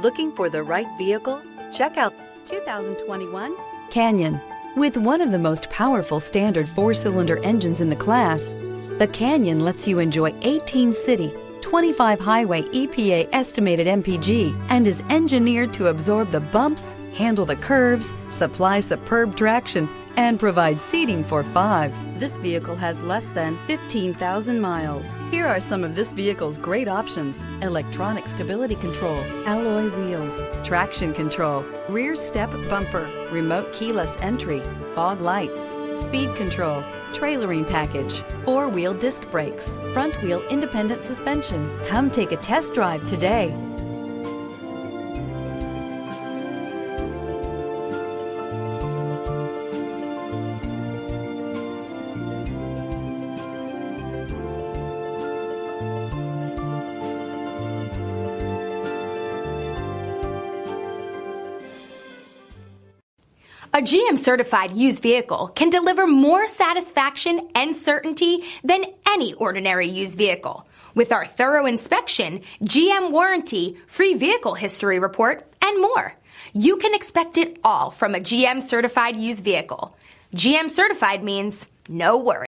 Looking for the right vehicle? Check out 2021 Canyon. With one of the most powerful standard 4-cylinder engines in the class, the Canyon lets you enjoy 18 city, 25 highway EPA estimated MPG and is engineered to absorb the bumps, handle the curves, supply superb traction, and provide seating for 5. This vehicle has less than 15,000 miles. Here are some of this vehicle's great options: electronic stability control, alloy wheels, traction control, rear step bumper, remote keyless entry, fog lights, speed control, trailering package, 4-wheel disc brakes, front wheel independent suspension. Come take a test drive today. A GM certified used vehicle can deliver more satisfaction and certainty than any ordinary used vehicle. With our thorough inspection, GM warranty, free vehicle history report, and more. You can expect it all from a GM certified used vehicle. GM certified means no worries.